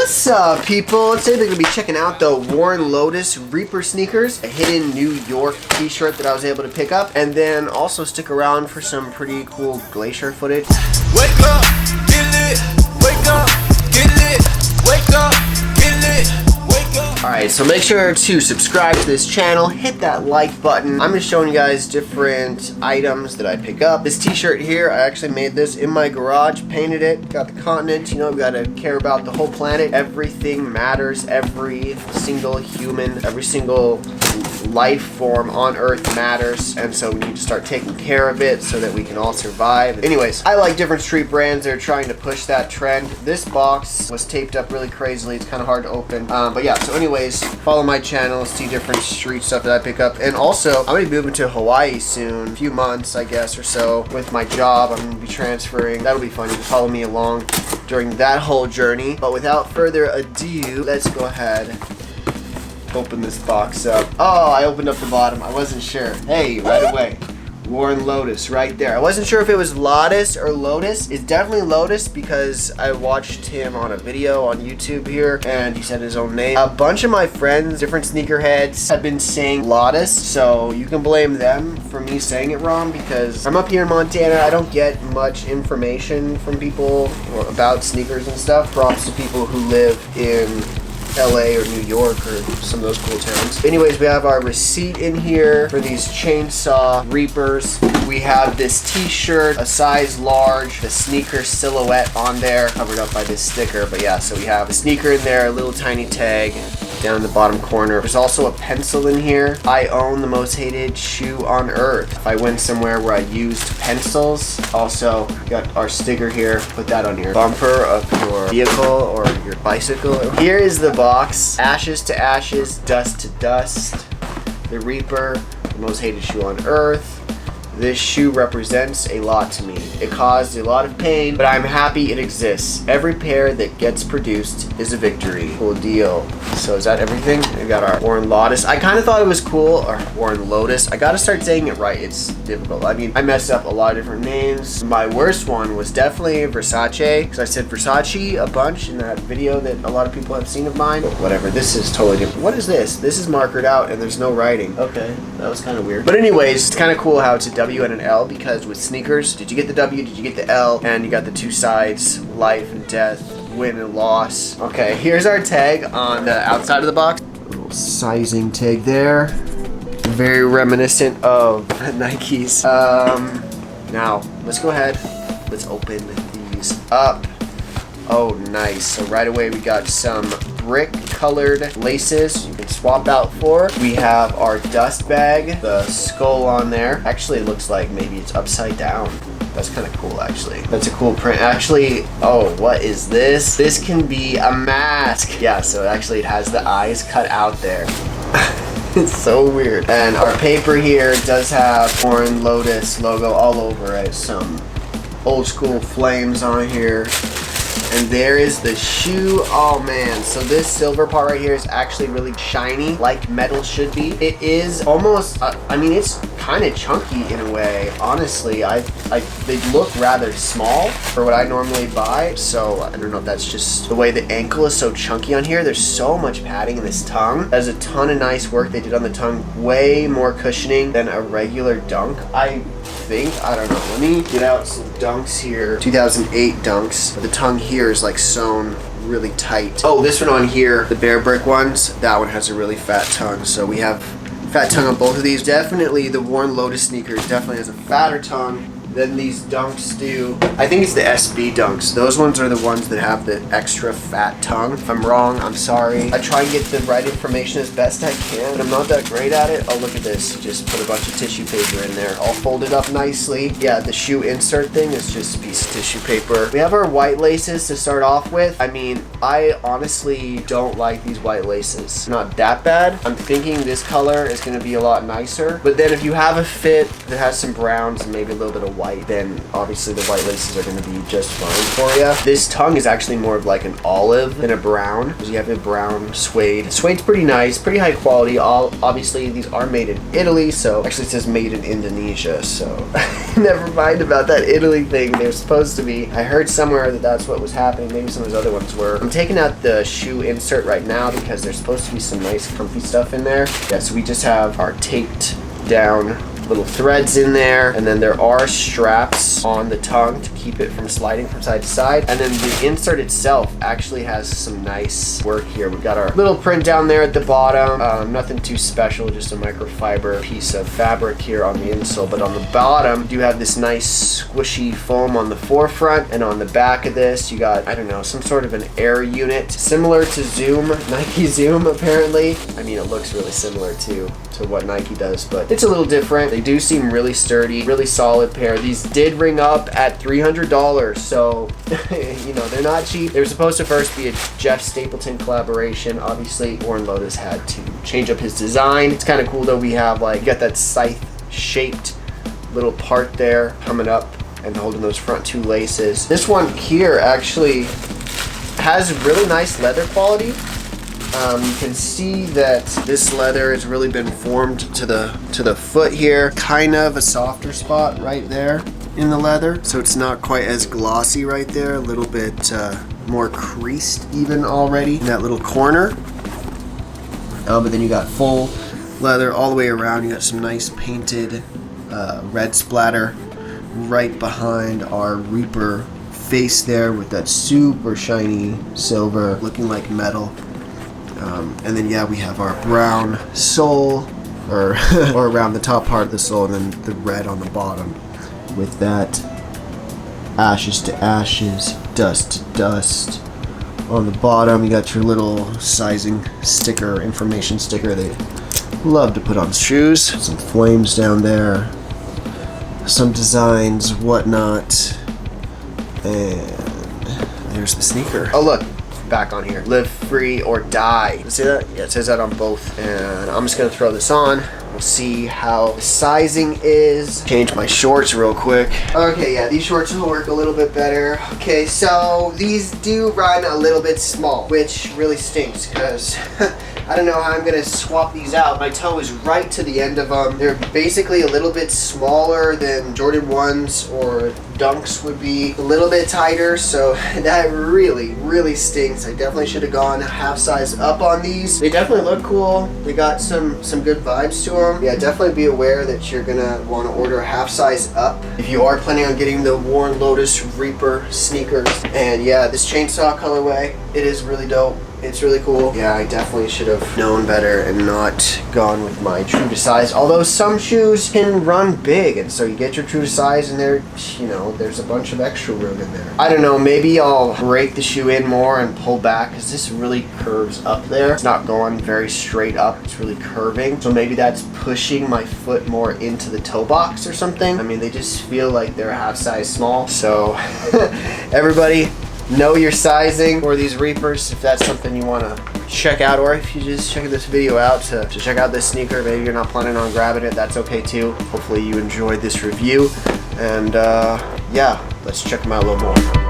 What's up, people? Today they're going to be checking out the Worn Lotus Reaper sneakers, a hidden New York t-shirt that I was able to pick up, and then also stick around for some pretty cool Glacier footage. Wake up, get lit. Wake up, get lit. Wake up, get lit. Wake up. Alright, so make sure to subscribe to this channel, hit that like button. I'm just showing you guys different items that I pick up. This t-shirt here, I actually made this in my garage, painted it, got the continent, you know, we gotta care about the whole planet. Everything matters, every single human, every single life form on Earth matters, and so we need to start taking care of it so that we can all survive. Anyways, I like different street brands that are trying to push that trend. This box was taped up really crazily. It's kind of hard to open, but yeah, so anyways, follow my channel, see different street stuff that I pick up. And also, I'm gonna be moving to Hawaii soon, a few months I guess or so, with my job. I'm gonna be transferring. That'll be fun. You can follow me along during that whole journey. But without further ado, let's go ahead, open this box up. Oh, I opened up the bottom. I wasn't sure. Hey, right away. Worn Lotus right there. I wasn't sure if it was Lotus or Lotus. It's definitely Lotus because I watched him on a video on YouTube here and he said his own name. A bunch of my friends, different sneakerheads, have been saying Lotus, so you can blame them for me saying it wrong because I'm up here in Montana. I don't get much information from people about sneakers and stuff. Props to people who live in LA or New York or some of those cool towns. Anyways, we have our receipt in here for these chainsaw Reapers. We have this t-shirt, a size large, the sneaker silhouette on there, covered up by this sticker. But yeah, so we have a sneaker in there, a little tiny tag down in the bottom corner. There's also a pencil in here. I own the most hated shoe on earth. If I went somewhere where I used pencils, also got our sticker here. Put that on your bumper of your vehicle or your bicycle. Here is the box. Ashes to ashes, dust to dust. The Reaper, the most hated shoe on earth. This shoe represents a lot to me. It caused a lot of pain, but I'm happy it exists. Every pair that gets produced is a victory. Cool deal. So is that everything? We got our Worn Lotus. I kind of thought it was cool, or Worn Lotus. I gotta start saying it right. It's difficult. I mean, I messed up a lot of different names. My worst one was definitely Versace, because I said Versace a bunch in that video that a lot of people have seen of mine. But whatever, this is totally different. What is this? This is markered out and there's no writing. Okay, that was kind of weird. But anyways, it's kind of cool how it's a W and an L, because with sneakers, did you get the W, did you get the L, and you got the two sides, life and death, win and loss. Okay, here's our tag on the outside of the box. A little sizing tag there. Very reminiscent of Nikes. Now, let's go ahead. Let's open these up. Oh, nice. So right away we got some brick colored laces you can swap out for. We have our dust bag, the skull on there. Actually, it looks like maybe it's upside down. That's kind of cool, actually. That's a cool print. Actually, oh, what is this? This can be a mask. Yeah, so actually it has the eyes cut out there. It's so weird. And our paper here does have Worn Lotus logo all over it. Some old school flames on here. And there is the shoe. Oh man, so this silver part right here is actually really shiny, like metal should be. It is almost, I mean, it's kind of chunky in a way. Honestly, they look rather small for what I normally buy. So I don't know if that's just the way the ankle is so chunky on here. There's so much padding in this tongue. There's a ton of nice work they did on the tongue. Way more cushioning than a regular dunk, I think. I don't know. Let me get out some dunks here. 2008 dunks. The tongue here is like sewn really tight. Oh, this one on here, the Bear Brick ones, that one has a really fat tongue. So we have fat tongue on both of these. Definitely the Worn Lotus sneakers definitely has a fatter tongue than these dunks do. I think it's the SB dunks. Those ones are the ones that have the extra fat tongue. If I'm wrong, I'm sorry. I try and get the right information as best I can, but I'm not that great at it. Oh, look at this. Just put a bunch of tissue paper in there, all folded up nicely. Yeah, the shoe insert thing is just a piece of tissue paper. We have our white laces to start off with. I mean, I honestly don't like these white laces. Not that bad. I'm thinking this color is gonna be a lot nicer, but then if you have a fit that has some browns and maybe a little bit of white, white, then obviously the white laces are going to be just fine for you. This tongue is actually more of like an olive than a brown, because you have a brown suede. Suede's pretty nice, pretty high quality. Obviously these are made in Italy, so actually it says made in Indonesia, so never mind about that Italy thing. They're supposed to be. I heard somewhere that that's what was happening. Maybe some of those other ones were. I'm taking out the shoe insert right now because there's supposed to be some nice comfy stuff in there. Yeah, so we just have our taped down little threads in there, and then there are straps on the tongue to keep it from sliding from side to side, and then the insert itself actually has some nice work here. We've got our little print down there at the bottom, nothing too special, just a microfiber piece of fabric here on the insole, but on the bottom you do have this nice squishy foam on the forefront, and on the back of this you got, I don't know, some sort of an air unit similar to Zoom, Nike Zoom apparently. I mean, it looks really similar to what Nike does, but it's a little different. They do seem really sturdy, really solid pair. These did ring up at $300, so you know, they're not cheap. They were supposed to first be a Jeff Stapleton collaboration. Obviously, Lotas had to change up his design. It's kind of cool though. We have like, you got that scythe-shaped little part there coming up and holding those front two laces. This one here actually has really nice leather quality. You can see that this leather has really been formed to the foot here. Kind of a softer spot right there in the leather, so it's not quite as glossy right there. A little bit more creased even already in that little corner. But then you got full leather all the way around. You got some nice painted red splatter right behind our Reaper face there with that super shiny silver looking like metal. And then yeah, we have our brown sole, or around the top part of the sole, and then the red on the bottom with that ashes to ashes, dust to dust. On the bottom you got your little sizing sticker, information sticker they love to put on shoes. Some flames down there, some designs, whatnot, and there's the sneaker. Oh look, back on here. Live free or die. See that? Yeah, it says that on both. And I'm just gonna throw this on. We'll see how the sizing is. Change my shorts real quick. Okay, yeah, these shorts will work a little bit better. Okay, so these do run a little bit small, which really stinks because I don't know how I'm gonna swap these out. My toe is right to the end of them. They're basically a little bit smaller than Jordan 1s or Dunks would be, a little bit tighter, so that really stinks. I definitely should have gone half size up on these. They definitely look cool. They got some good vibes to them. Yeah, definitely be aware that you're gonna want to order a half size up if you are planning on getting the Worn Lotus Reaper sneakers. And yeah, this chainsaw colorway, it is really dope. It's really cool. Yeah, I definitely should have known better and not gone with my true to size. Although some shoes can run big, and so you get your true to size and there, you know, there's a bunch of extra room in there. I don't know, maybe I'll break the shoe in more and pull back, because this really curves up there. It's not going very straight up, it's really curving. So maybe that's pushing my foot more into the toe box or something. I mean, they just feel like they're a half size small. So everybody, know your sizing for these Reapers if that's something you want to check out, or if you just checking this video out to check out this sneaker. Maybe you're not planning on grabbing it, that's okay too. Hopefully you enjoyed this review, and yeah, let's check them out a little more.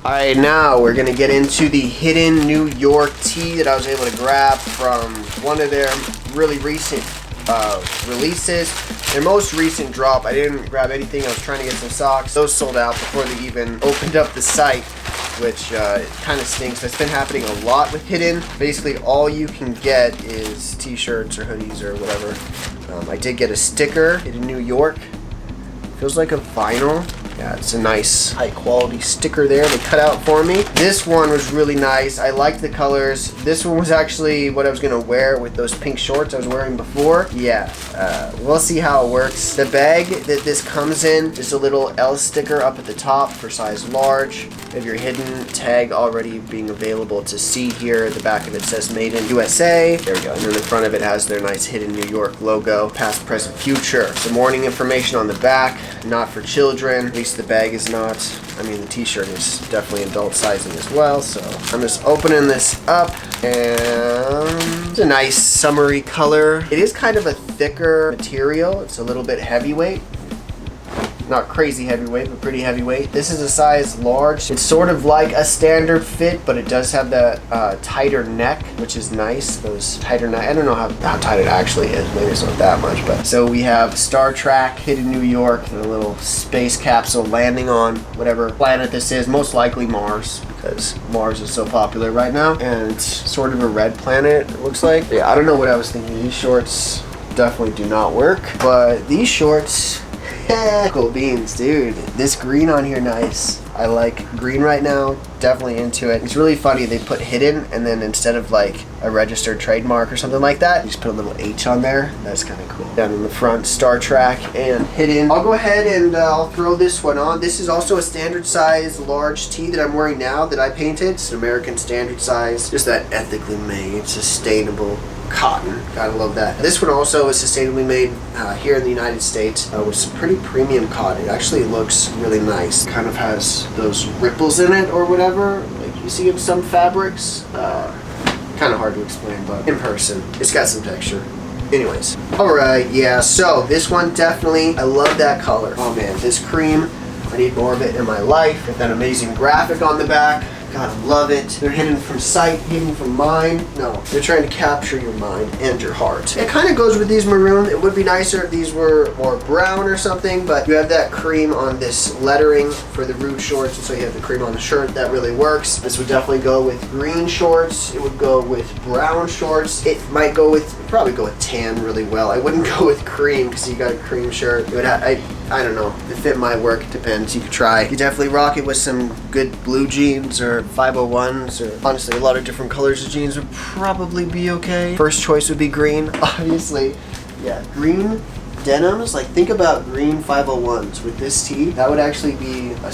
Alright, now we're going to get into the HiddenNY Tee that I was able to grab from one of their really recent releases. Their most recent drop, I didn't grab anything. I was trying to get some socks. Those sold out before they even opened up the site, which kind of stinks. That's been happening a lot with Hidden. Basically, all you can get is t-shirts or hoodies or whatever. I did get a sticker, HiddenNY. Feels like a vinyl. Yeah, it's a nice high quality sticker there they cut out for me. This one was really nice. I liked the colors. This one was actually what I was gonna wear with those pink shorts I was wearing before. Yeah, we'll see how it works. The bag that this comes in is a little L sticker up at the top for size large. You have your Hidden tag already being available to see here. At the back of it says Made in USA. There we go. And then the front of it has their nice HiddenNY logo. Past, present, future. Some warning information on the back. Not for children. At least the bag is not. I mean, the t-shirt is definitely adult sizing as well. So I'm just opening this up, and it's a nice summery color. It is kind of a thicker material. It's a little bit heavyweight. Not crazy heavyweight, but pretty heavyweight. This is a size large. It's sort of like a standard fit, but it does have that tighter neck, which is nice. Those tighter neck. I don't know how tight it actually is. Maybe it's not that much. But so we have Star Trak, HiddenNY, and a little space capsule landing on whatever planet this is. Most likely Mars, because Mars is so popular right now. And it's sort of a red planet, it looks like. Yeah, I don't know what I was thinking. These shorts definitely do not work, but these shorts. Cool beans, dude. This green on here, nice. I like green right now. Definitely into it. It's really funny. They put Hidden, and then instead of like a registered trademark or something like that, you just put a little H on there. That's kind of cool. Down in the front, Star Trak and Hidden. I'll go ahead and I'll throw this one on. This is also a standard size large tee that I'm wearing now that I painted. It's an American standard size. Just that ethically made, sustainable cotton. Gotta love that. This one also is sustainably made here in the United States with some pretty premium cotton. It actually looks really nice. Kind of has those ripples in it or whatever, like you see in some fabrics. Kind of hard to explain, but in person, it's got some texture. Anyways, alright, yeah, so this one definitely, I love that color. Oh man, this cream, I need more of it in my life. Got that amazing graphic on the back. Gotta love it. They're hidden from sight, hidden from mind. No, they're trying to capture your mind and your heart. It kind of goes with these maroon. It would be nicer if these were more brown or something, but you have that cream on this lettering for the Rude shorts, and so you have the cream on the shirt. That really works. This would definitely go with green shorts. It would go with brown shorts. It might go with, probably go with tan really well. I wouldn't go with cream because you got a cream shirt. It would have, I don't know. The fit might work. It depends. You could try. You could definitely rock it with some good blue jeans or 501s, or honestly a lot of different colors of jeans would probably be okay. First choice would be green, obviously. Yeah, green denims, like think about green 501s with this tee. That would actually be a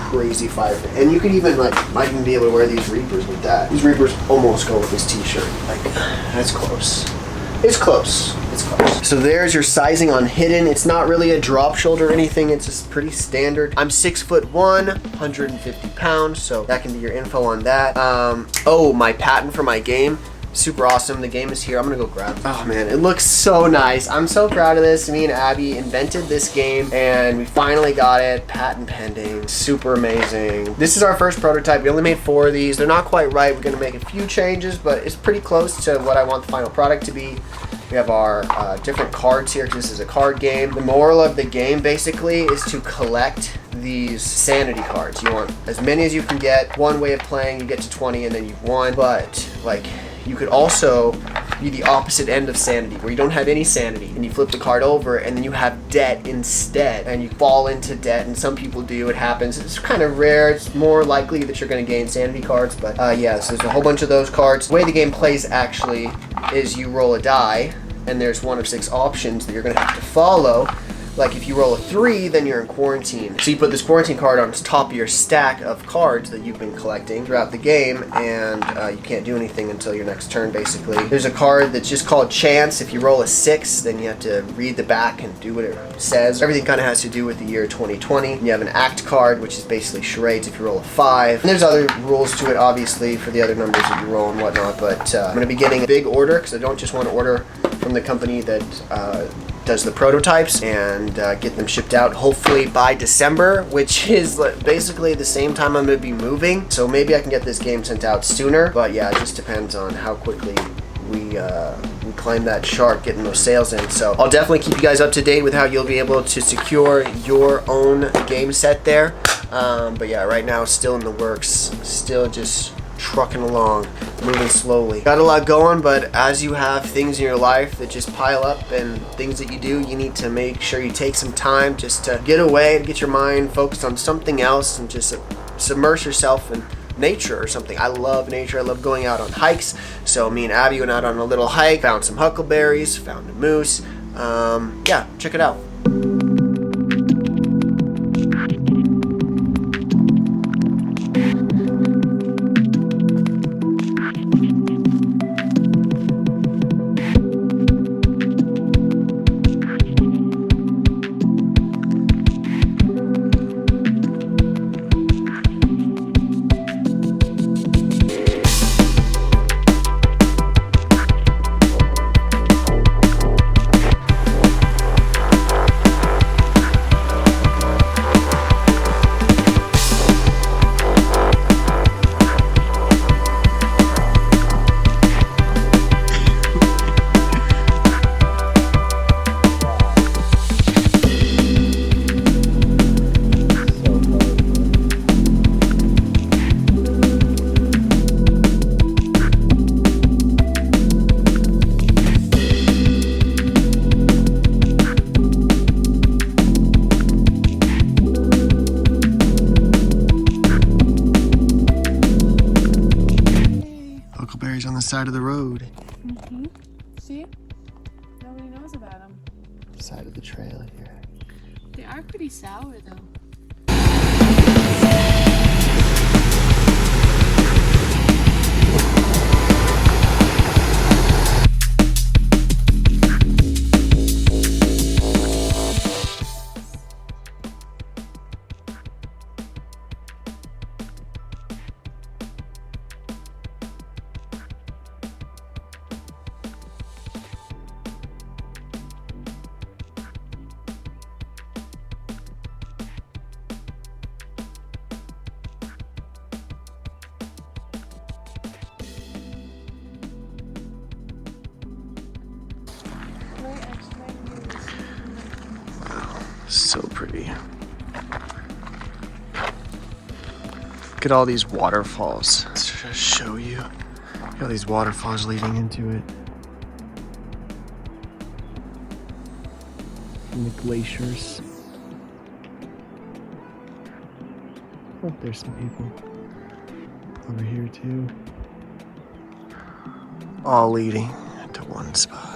crazy fire fit. And you could even might even be able to wear these Reapers with that. These Reapers almost go with this t-shirt. Like, that's close. It's close. It's close. So there's your sizing on Hidden. It's not really a drop shoulder or anything. It's just pretty standard. I'm 6'1", 150 pounds, so that can be your info on that. Oh, my patent for my game. Super awesome. The game is here. I'm gonna go grab it. Oh man, it looks so nice. I'm so proud of this. Me and Abby invented this game and we finally got it. Patent pending. Super amazing. This is our first prototype. We only made 4 of these. They're not quite right. We're gonna make a few changes, but it's pretty close to what I want the final product to be. We have our different cards here because this is a card game. The moral of the game basically is to collect these sanity cards. You want as many as you can get. One way of playing, you get to 20 and then you've won. But like, you could also be the opposite end of sanity, where you don't have any sanity and you flip the card over and then you have debt instead and you fall into debt, and some people do. It happens. It's kind of rare. It's more likely that you're going to gain sanity cards, but yeah, so there's a whole bunch of those cards. The way the game plays actually is you roll a die and there's 1 of 6 options that you're going to have to follow. Like if you roll a 3, then you're in quarantine. So you put this quarantine card on top of your stack of cards that you've been collecting throughout the game, and you can't do anything until your next turn, basically. There's a card that's just called Chance. If you roll a 6, then you have to read the back and do what it says. Everything kind of has to do with the year 2020. And you have an Act card, which is basically charades if you roll a 5. And there's other rules to it, obviously, for the other numbers that you roll and whatnot, but I'm going to be getting a big order because I don't just want to order from the company that does the prototypes and get them shipped out hopefully by December, which is basically the same time I'm going to be moving. So maybe I can get this game sent out sooner, but yeah, it just depends on how quickly we claim that shark, getting those sales in. So I'll definitely keep you guys up to date with how you'll be able to secure your own game set there. But yeah, right now still in the works, still just trucking along, moving slowly. Got a lot going, but as you have things in your life that just pile up and things that you do, you need to make sure you take some time just to get away and get your mind focused on something else and just submerge yourself in nature or something. I love nature. I love going out on hikes. So me and Abby went out on a little hike, found some huckleberries, found a moose. Yeah, check it out. Huckleberries on the side of the road. Mm-hmm. See? Nobody knows about them. Side of the trail here. They are pretty sour though. So pretty. Look at all these waterfalls. Let's just show you. Look at all these waterfalls leading into it. And the glaciers. Oh, there's some people over here too. All leading to one spot.